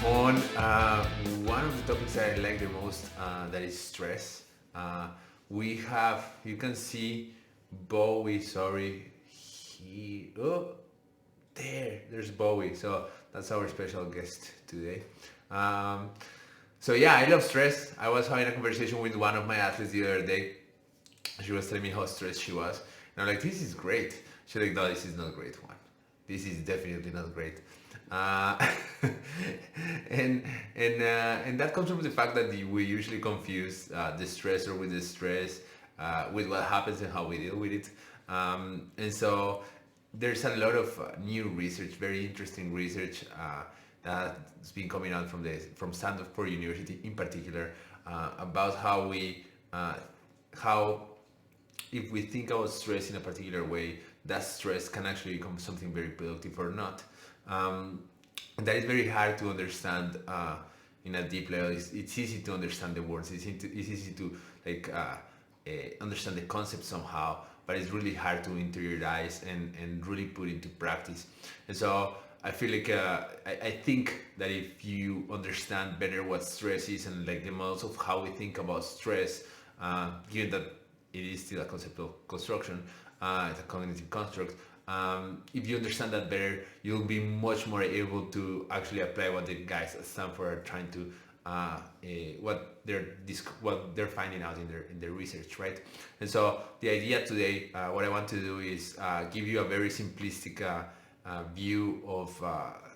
On one of the topics that I like the most, that is stress. We have, you can see Bowie, sorry, there's Bowie. So that's our special guest today. Um, so yeah, I love stress. I was having a conversation with one of my athletes the other day. She was telling me how stressed she was. And I'm like, this is great. She's like, no, this is not great one. This is definitely not great. Uh, and and that comes from the fact that we usually confuse the stressor with the stress, with what happens and how we deal with it. And so there's a lot of new research, very interesting research that's been coming out from Stanford University in particular, about uh, how if we think about stress in a particular way, that stress can actually become something very productive or not. Um, and that is very hard to understand in a deep level. It's easy to understand the words. It's easy to like understand the concept somehow, but it's really hard to interiorize and really put into practice. And so I feel like I think that if you understand better what stress is and like the models of how we think about stress, given that it is still a conceptual construction, it's a cognitive construct. If you understand that better, you'll be much more able to actually apply what the guys at Stanford are trying to, what they're finding out in their research, right? And so the idea today, what I want to do is give you a very simplistic view of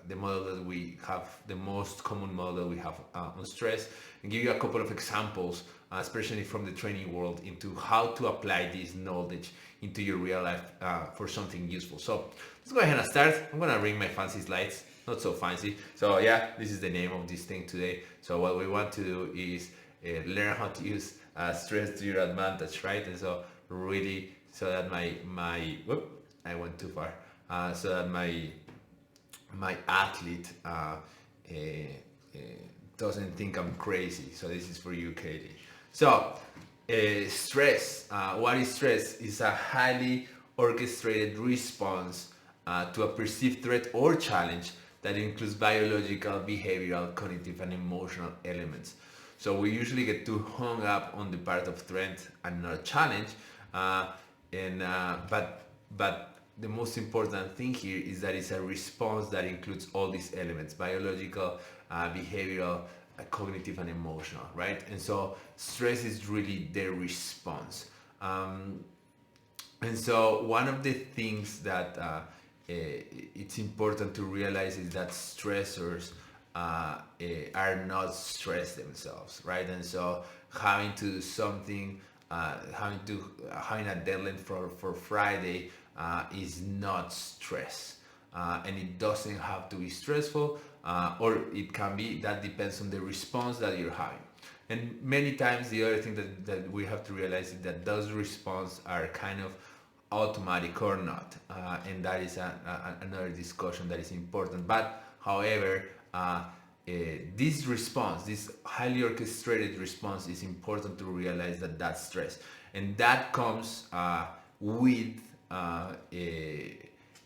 the model that we have, the most common model that we have on stress, and give you a couple of examples, especially from the training world, into how to apply this knowledge into your real life for something useful. So let's go ahead and start. I'm gonna bring my fancy slides, not so fancy. So yeah, this is the name of this thing today. So what we want to do is learn how to use stress to your advantage, right? And so really, so that I went too far. So that my athlete doesn't think I'm crazy. So this is for you, Katie. So stress. What is stress? Is a highly orchestrated response to a perceived threat or challenge that includes biological, behavioral, cognitive, and emotional elements. So we usually get too hung up on the part of threat and not challenge, and but the most important thing here is that it's a response that includes all these elements: biological, behavioral, cognitive, and emotional, right? And so stress is really their response. And so one of the things that it's important to realize is that stressors are not stress themselves, right? And so having to do something, having a deadline for Friday is not stress, and it doesn't have to be stressful, or it can be. That depends on the response that you're having. And many times the other thing that we have to realize is that those responses are kind of automatic or not, and that is another discussion that is important. But however, this response, this highly orchestrated response, is important to realize that that's stress, and that comes with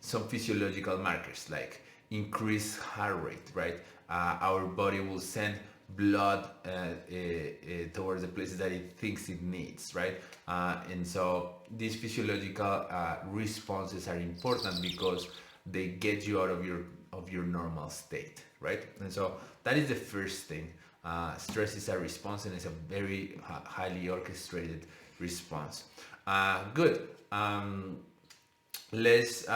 some physiological markers like increased heart rate, right? Our body will send blood towards the places that it thinks it needs, right? And so these physiological responses are important because they get you out of your normal state, right? And so that is the first thing. Stress is a response, and it's a very highly orchestrated response. Good. Let's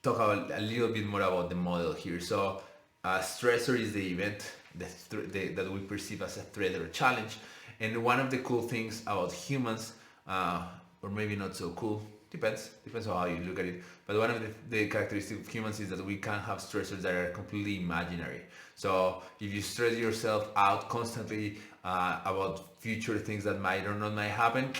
talk a little bit more about the model here. So, stressor is the event that we perceive as a threat or a challenge. And one of the cool things about humans, or maybe not so cool, depends on how you look at it. But one of the characteristics of humans is that we can have stressors that are completely imaginary. So if you stress yourself out constantly about future things that might or not might happen,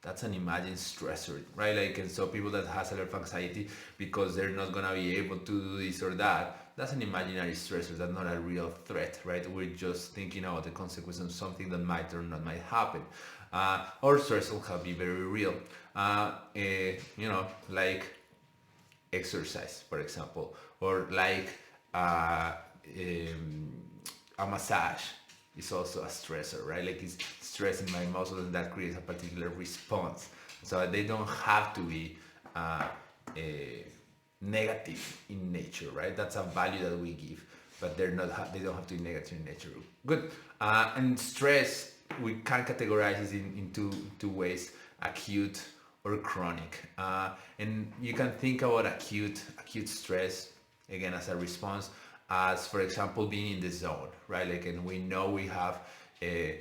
that's an imagined stressor, right? Like, and so people that has a lot of anxiety because they're not gonna be able to do this or that, that's an imaginary stressor. That's not a real threat, right? We're just thinking about the consequence of something that might or not might happen. Or stressor can be very real. Like exercise, for example, or like uh, a massage is also a stressor, right? Like it's stressing my muscles and that creates a particular response. So they don't have to be negative in nature, right? That's a value that we give, but they don't have to be negative in nature. Good. And stress, we can categorize it in two ways: acute or chronic. And you can think about acute stress again as a response, as for example being in the zone, right? Like, and we know we have a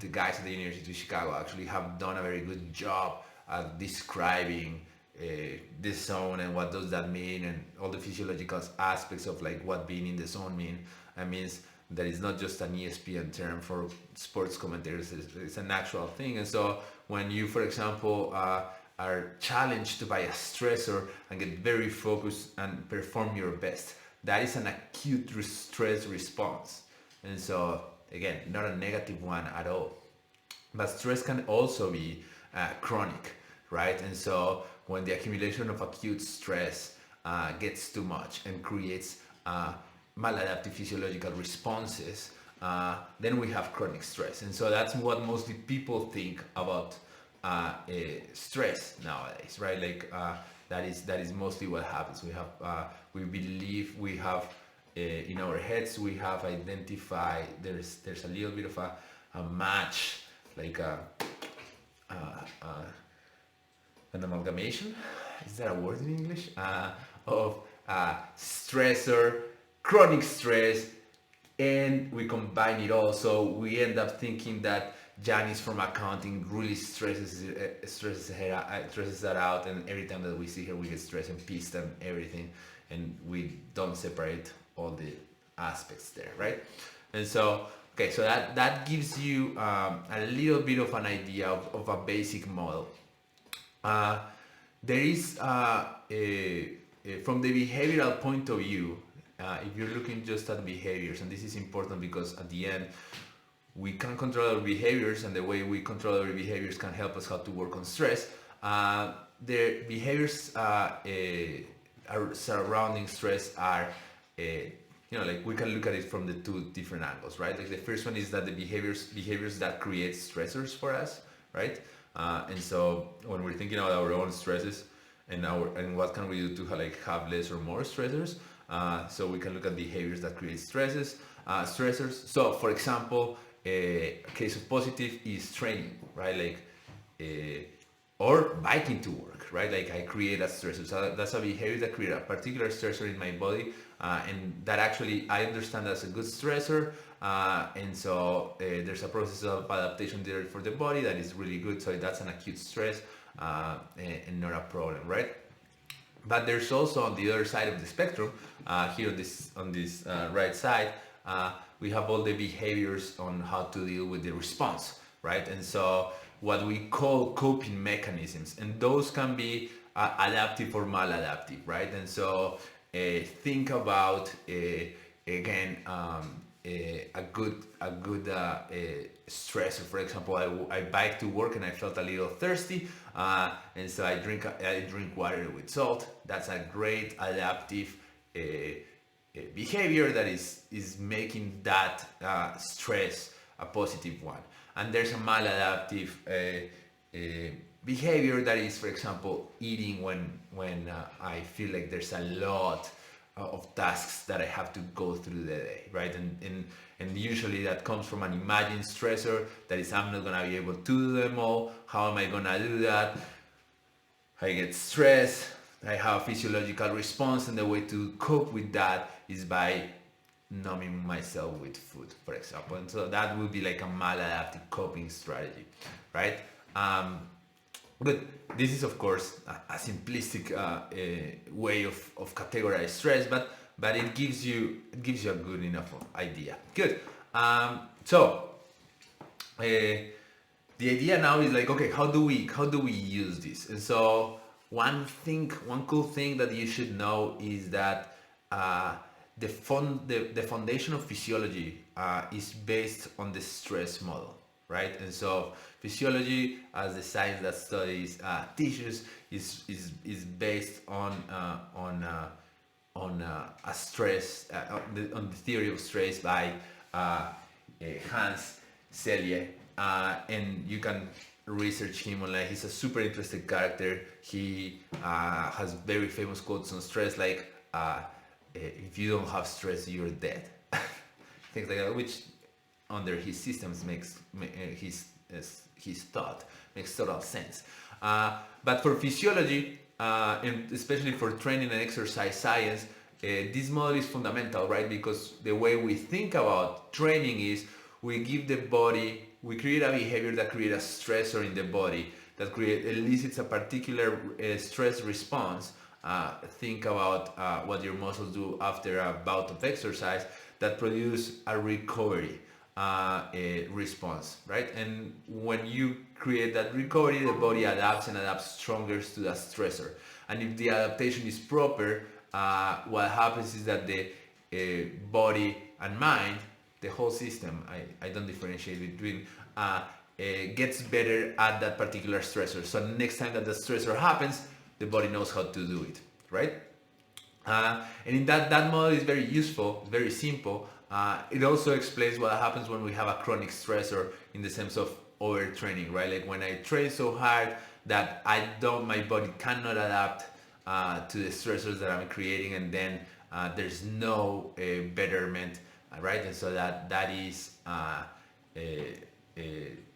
the guys at the University of Chicago actually have done a very good job at describing this zone and what does that mean, and all the physiological aspects of like what being in the zone mean. That means that it's not just an ESPN term for sports commentators, it's an actual thing. And so when you, for example, are challenged by a stressor and get very focused and perform your best, that is an acute stress response. And so again, not a negative one at all. But stress can also be chronic, right? And so when the accumulation of acute stress gets too much and creates maladaptive physiological responses, then we have chronic stress. And so that's what mostly people think about stress nowadays, right? Like that is mostly what happens. We believe we have in our heads, we have identified there's a little bit of a match, like an amalgamation, is that a word in English, of stressor, chronic stress, and we combine it all. So we end up thinking that Janice from accounting really stresses that out, and every time that we see her we get stressed and pissed and everything, and we don't separate all the aspects there, right? And so okay, so that gives you a little bit of an idea of a basic model. There is from the behavioral point of view, if you're looking just at behaviors, and this is important because at the end we can control our behaviors, and the way we control our behaviors can help us how to work on stress. The behaviors are surrounding stress are like we can look at it from the two different angles, right? Like the first one is that the behaviors that create stressors for us, right? And so when we're thinking about our own stresses and what can we do to have less or more stressors, so we can look at behaviors that create stressors. So for example, a case of positive is training, right? Like or biking to work, right? Like I create a stressor. So that's a behavior that creates a particular stressor in my body, and that actually I understand that's a good stressor, and so there's a process of adaptation there for the body that is really good. So that's an acute stress, and not a problem, right? But there's also on the other side of the spectrum, here on this right side, we have all the behaviors on how to deal with the response, right? And so what we call coping mechanisms, and those can be adaptive or maladaptive, right? And so think about again a good stressor. For example, I bike to work and I felt a little thirsty, and so I drink water with salt. That's a great adaptive behavior that is making that stress a positive one. And there's a maladaptive behavior that is, for example, eating when I feel like there's a lot of tasks that I have to go through the day, right? And usually that comes from an imagined stressor that is, I'm not gonna be able to do them all. How am I gonna do that? I get stressed. I have a physiological response, and the way to cope with that is by numbing myself with food, for example. And so that would be like a maladaptive coping strategy, right? But this is of course a simplistic way of categorize stress, but it gives you a good enough idea. Good. So the idea now is like, okay, how do we use this? And so one cool thing that you should know is that the foundation of physiology is based on the stress model, right? And so physiology, as the science that studies tissues, is based on a stress on the theory of stress by Hans Selye, and you can research him online. He's a super interesting character. He has very famous quotes on stress, like if you don't have stress, you're dead. Things like that, which under his systems makes his thought makes total sense. But for physiology, and especially for training and exercise science, this model is fundamental, right? Because the way we think about training is we create a behavior that creates a stressor in the body that elicits a particular stress response. Think about what your muscles do after a bout of exercise that produce a recovery response, right? And when you create that recovery, the body adapts and adapts stronger to that stressor. And if the adaptation is proper, what happens is that the body and mind, the whole system, I don't differentiate between, gets better at that particular stressor. So next time that the stressor happens, the body knows how to do it, right? And in that model is very useful, very simple. It also explains what happens when we have a chronic stressor in the sense of overtraining, right? Like when I train so hard that my body cannot adapt to the stressors that I'm creating, and then there's no betterment, right? And so that is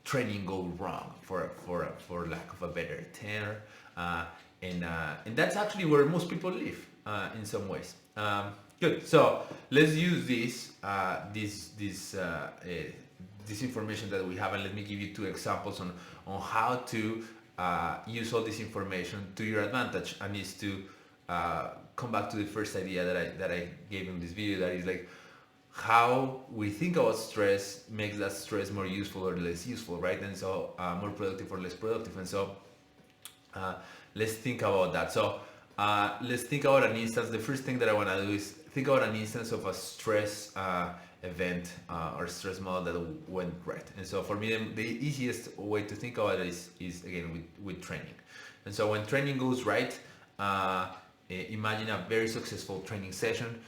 training go wrong, for lack of a better term, and that's actually where most people live in some ways. Good. So let's use this information that we have, and let me give you two examples on how to use all this information to your advantage, and is to come back to the first idea that I gave in this video, that is like how we think about stress makes that stress more useful or less useful, right? And so more productive or less productive. And so let's think about that. So let's think about an instance. The first thing that I want to do is think about an instance of a stress event or stress model that went right. And so for me, the easiest way to think about it is again with training. And so when training goes right, imagine a very successful training session.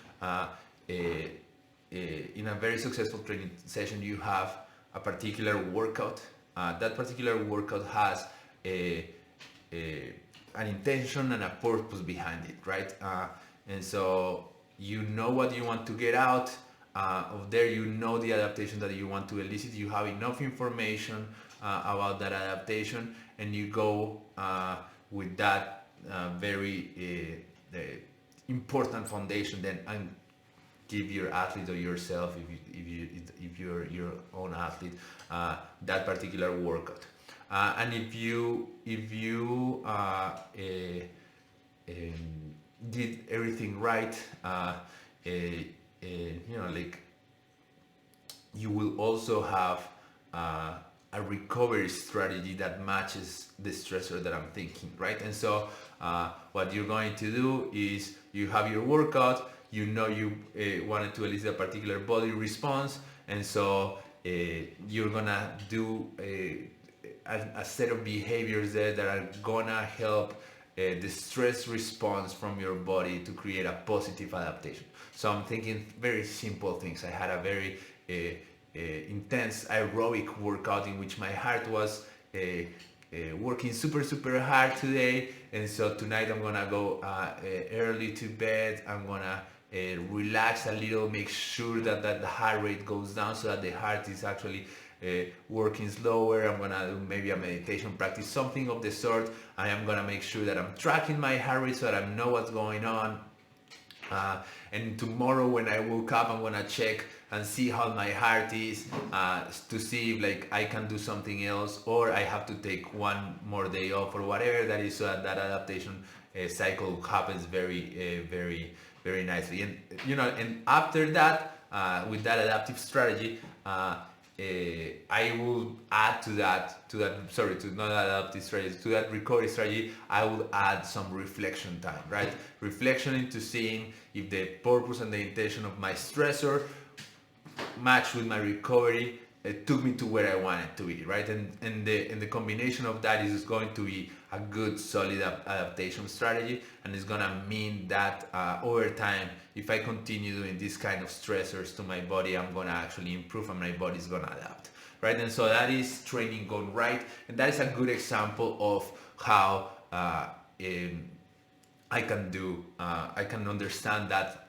In a very successful training session, you have a particular workout. That particular workout has an intention and a purpose behind it, right? And so you know what you want to get out of there. You know the adaptation that you want to elicit. You have enough information about that adaptation, and you go with that very important foundation then, and give your athlete or yourself, if you're your own athlete, that particular workout. And if you did everything right, like you will also have a recovery strategy that matches the stressor that I'm thinking, right? And so what you're going to do is you have your workout. You know you wanted to elicit a particular body response, and so you're gonna do a set of behaviors there that are gonna help the stress response from your body to create a positive adaptation. So I'm thinking very simple things. I had a very intense aerobic workout in which my heart was working super hard today, and so tonight I'm gonna go early to bed. I'm gonna relax a little, make sure that the heart rate goes down so that the heart is actually working slower. I'm gonna do maybe a meditation practice, something of the sort. I am gonna make sure that I'm tracking my heart rate so that I know what's going on. And tomorrow when I woke up, I'm gonna check and see how my heart is, to see if like I can do something else, or I have to take one more day off, or whatever that is, so that adaptation cycle happens very nicely. And and after that, with that adaptive strategy, I will add to that recovery strategy, I will add some reflection time, right? Reflection into seeing if the purpose and the intention of my stressor match with my recovery, it took me to where I wanted to be, right? And the combination of that is going to be a good solid adaptation strategy, and it's gonna mean that over time, if I continue doing this kind of stressors to my body, I'm gonna actually improve and my body's gonna adapt, right? And so that is training gone right, and that is a good example of how I can do, I can understand that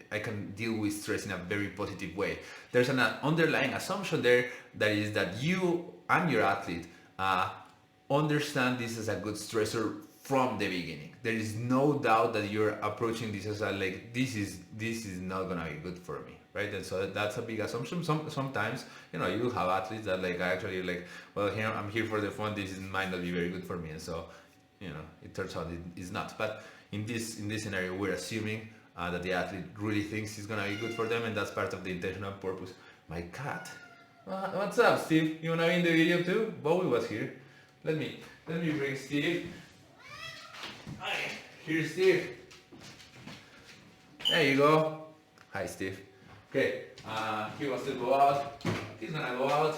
I can deal with stress in a very positive way. There's an underlying assumption there that is that you and your athlete understand this as a good stressor from the beginning. There is no doubt that you're approaching this as a like this is not gonna be good for me, right? And so that's a big assumption. Sometimes you have athletes that like actually like, well, here I'm here for the fun. This might not be very good for me, and so it turns out it is not. But in this scenario, we're assuming that the athlete really thinks it's gonna be good for them, and that's part of the intentional purpose. My cat. What's up, Steve? You wanna be in the video too? Bowie was here. Let me bring Steve. Hi, here's Steve. There you go. Hi, Steve. Okay, he wants to go out. He's gonna go out.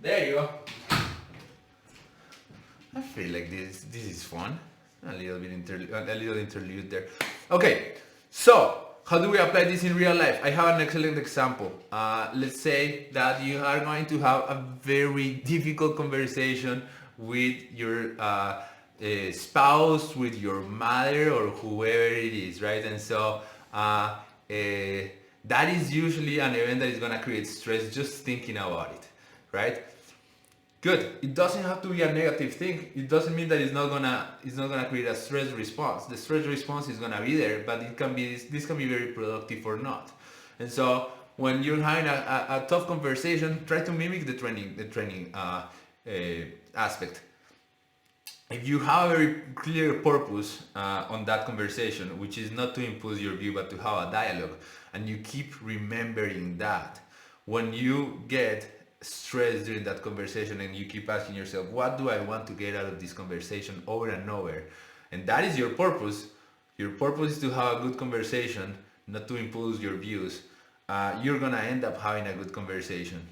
There you go. I feel like this is fun. A little interlude there. Okay, so how do we apply this in real life? I have an excellent example. Let's say that you are going to have a very difficult conversation with your spouse, with your mother, or whoever it is, right? And so that is usually an event that is gonna create stress just thinking about it, right? Good. It doesn't have to be a negative thing. It doesn't mean that it's not gonna create a stress response. The stress response is gonna be there, but this can be very productive or not. And so when you're having a tough conversation, try to mimic the training aspect. If you have a very clear purpose on that conversation, which is not to impose your view but to have a dialogue, and you keep remembering that, when you get stressed during that conversation and you keep asking yourself, what do I want to get out of this conversation over and over, and that is your purpose is to have a good conversation, not to impose your views, you're gonna end up having a good conversation.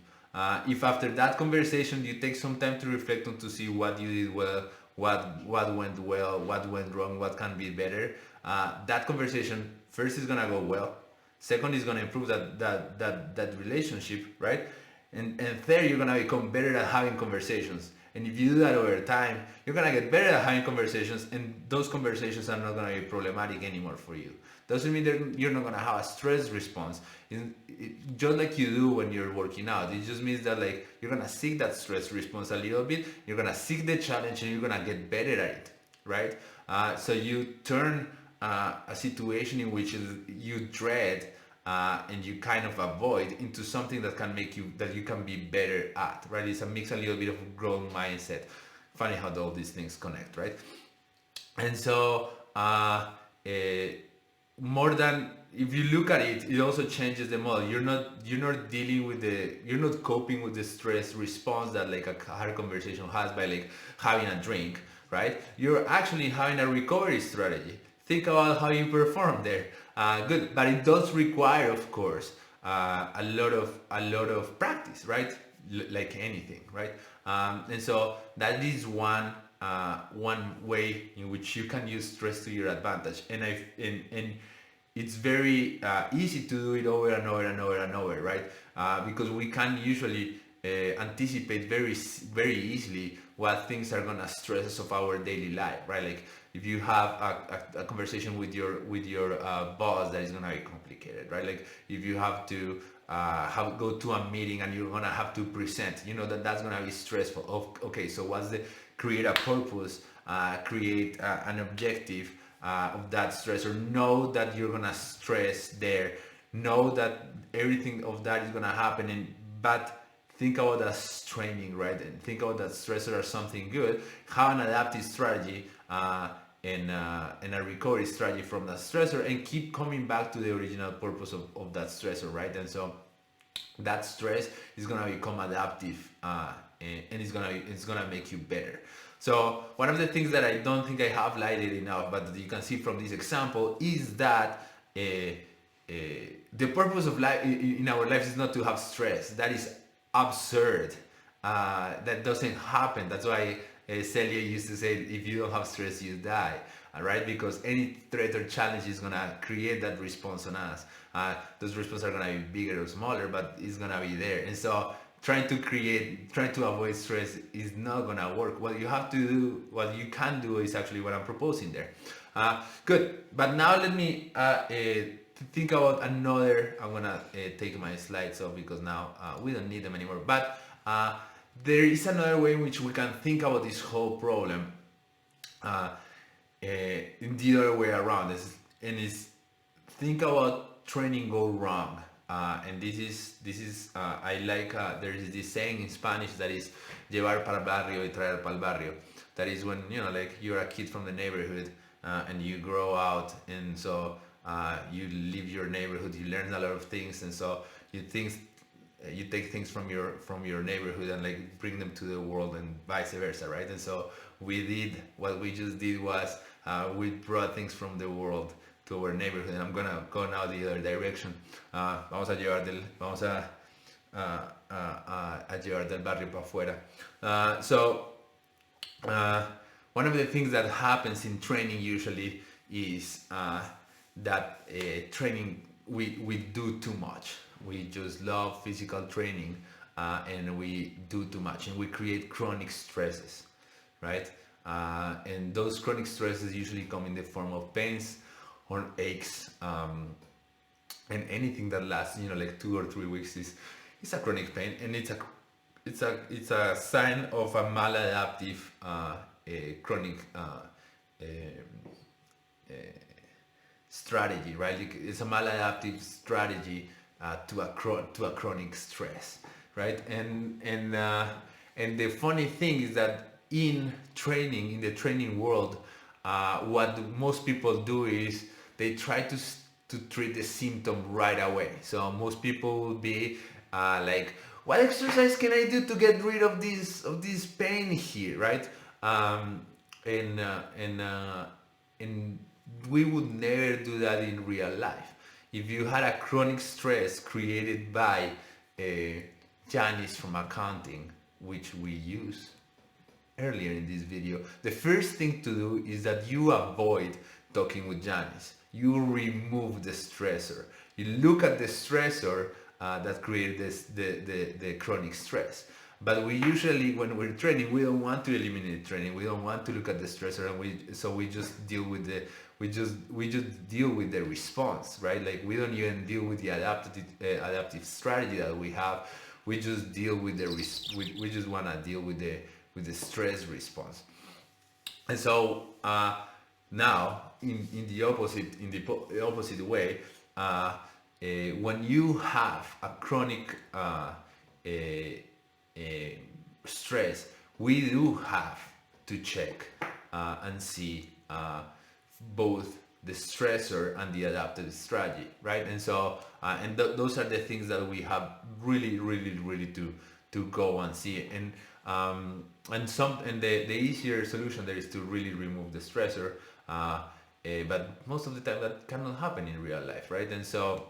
If after that conversation you take some time to reflect on to see what you did well, what went well, what went wrong, what can be better, that conversation first is gonna go well, second is gonna improve that relationship, right? And third, you're gonna become better at having conversations. And if you do that over time, you're gonna get better at having conversations, and those conversations are not gonna be problematic anymore for you. Doesn't mean that you're not gonna have a stress response. Just like you do when you're working out. It just means that like you're gonna seek that stress response a little bit. You're gonna seek the challenge, and you're gonna get better at it, right? So you turn a situation in which you dread and you kind of avoid into something that you can be better at, right? It's a little bit of growth mindset. Funny how all these things connect, right? And so more than, if you look at it, it also changes the model. You're not coping with the stress response that like a hard conversation has by like having a drink, right? You're actually having a recovery strategy. Think about how you perform there. Good, but it does require, of course, a lot of practice, right? Like anything, right? And so that is one way in which you can use stress to your advantage. And it's very easy to do it over and over, right? Because we can usually anticipate very easily what things are gonna stress us of our daily life, right? Like if you have a conversation with your boss, that is gonna be complicated, right? Like if you have to go to a meeting and you're gonna have to present, that's gonna be stressful. Okay, so create a purpose, create an objective of that stressor. Know that you're gonna stress there. Know that everything of that is gonna happen, but think about that as training, right? And think about that stressor as something good. Have an adaptive strategy and a recovery strategy from that stressor, and keep coming back to the original purpose of that stressor, right? And so that stress is gonna become adaptive, and it's gonna make you better. So one of the things that I don't think I have highlighted enough, but that you can see from this example, is that the purpose of life in our lives is not to have stress. That is absurd. That doesn't happen. That's why Celia used to say, if you don't have stress, you die. All right, because any threat or challenge is gonna create that response on us. Those responses are gonna be bigger or smaller, but it's gonna be there. And so, trying to avoid stress is not gonna work. What you can do is actually what I'm proposing there. Good, but now let me think about another. I'm gonna take my slides off because now we don't need them anymore. But there is another way in which we can think about this whole problem in the other way around. And it's think about training go wrong. And this is I like there is this saying in Spanish that is llevar para el barrio y traer para el barrio. That is when like you're a kid from the neighborhood and you grow out, and so you leave your neighborhood, you learn a lot of things, and so you take things from your neighborhood and like bring them to the world, and vice versa, right? And so what we just did was we brought things from the world to our neighborhood, and I'm gonna go now the other direction. Vamos a llevar del barrio para afuera. So one of the things that happens in training usually is that training we do too much. We just love physical training, and we do too much, and we create chronic stresses, right? And those chronic stresses usually come in the form of pains or aches, and anything that lasts, like 2 or 3 weeks is a chronic pain, and it's a sign of a maladaptive chronic strategy, right? It's a maladaptive strategy to a chronic stress, right? And the funny thing is that in the training world, what most people do is they try to treat the symptom right away. So most people will be like, what exercise can I do to get rid of this pain here, right? And we would never do that in real life. If you had a chronic stress created by Janice from accounting, which we use earlier in this video, the first thing to do is that you avoid talking with Janice. You remove the stressor. You look at the stressor that created the chronic stress. But we usually, when we're training, we don't want to eliminate training. We don't want to look at the stressor, and we just deal with the response, right? Like we don't even deal with the adaptive strategy that we have. We just deal with we just want to deal with the stress response. And so now in the opposite way, when you have a chronic stress, we do have to check and see both the stressor and the adaptive strategy, right? And so those are the things that we have really to go and see. And the easier solution there is to really remove the stressor, but most of the time that cannot happen in real life, right? And so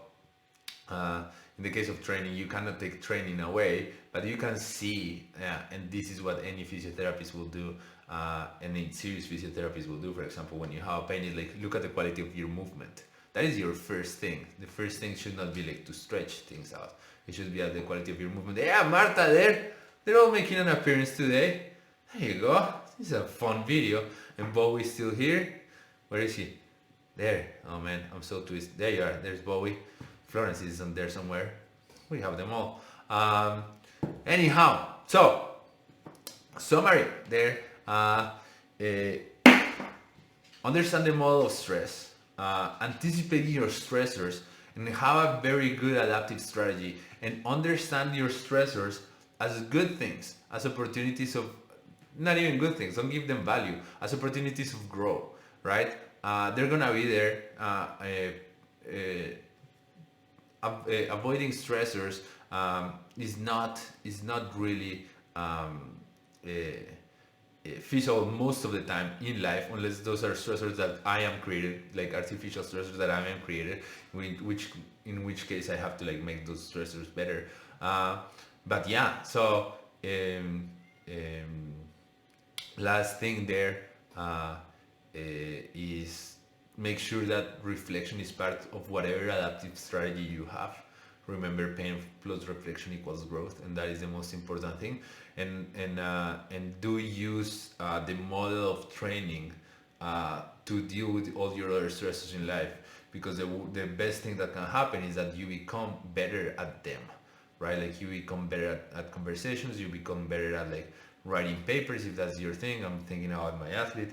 in the case of training, you cannot take training away, but you can see, and this is what any physiotherapist will do, any serious physiotherapist will do. For example, when you have pain, is like, look at the quality of your movement. That is your first thing. The first thing should not be like to stretch things out. It should be at the quality of your movement. Yeah, Marta, they're all making an appearance today. There you go. This is a fun video. And Bowie's still here. Where is he? There. Oh man, I'm so twisted. There you are. There's Bowie. Florence is on there somewhere. We have them all. Anyhow, so summary there. Understand the model of stress, anticipate your stressors, and have a very good adaptive strategy, and understand your stressors as good things, as opportunities of, not even good things, don't give them value, as opportunities of growth, right? They're gonna be there. Avoiding stressors is not really feasible most of the time in life, unless those are stressors that I am created, like artificial stressors that I am created, in which case I have to like make those stressors better. But yeah, so um, last thing there is make sure that reflection is part of whatever adaptive strategy you have. Remember, pain plus reflection equals growth, and that is the most important thing. And do use the model of training to deal with all your other stresses in life, because the best thing that can happen is that you become better at them, right? Like you become better at conversations, you become better at like writing papers if that's your thing. I'm thinking about my athlete.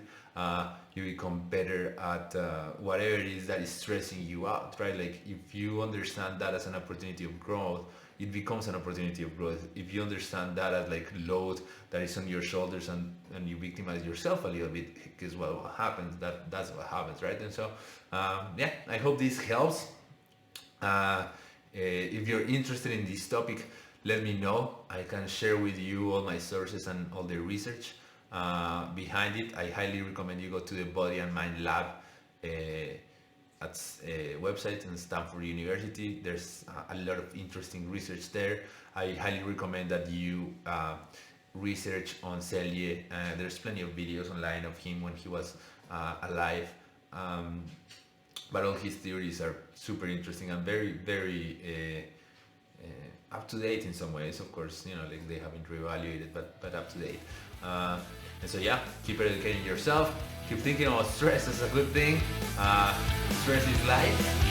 You become better at whatever it is that is stressing you out, right? Like if you understand that as an opportunity of growth, it becomes an opportunity of growth. If you understand that as like load that is on your shoulders, and you victimize yourself a little bit, guess what happens? That's what happens, right? And so yeah, I hope this helps. If you're interested in this topic, let me know. I can share with you all my sources and all the research behind it. I highly recommend you go to the Body and Mind Lab at website in Stanford University. There's a lot of interesting research there. I highly recommend that you research on Selye. There's plenty of videos online of him when he was alive. But all his theories are super interesting and very, very up to date in some ways. Of course, like they haven't reevaluated, but up to date. And so yeah, keep educating yourself. Keep thinking about stress as a good thing. Stress is life.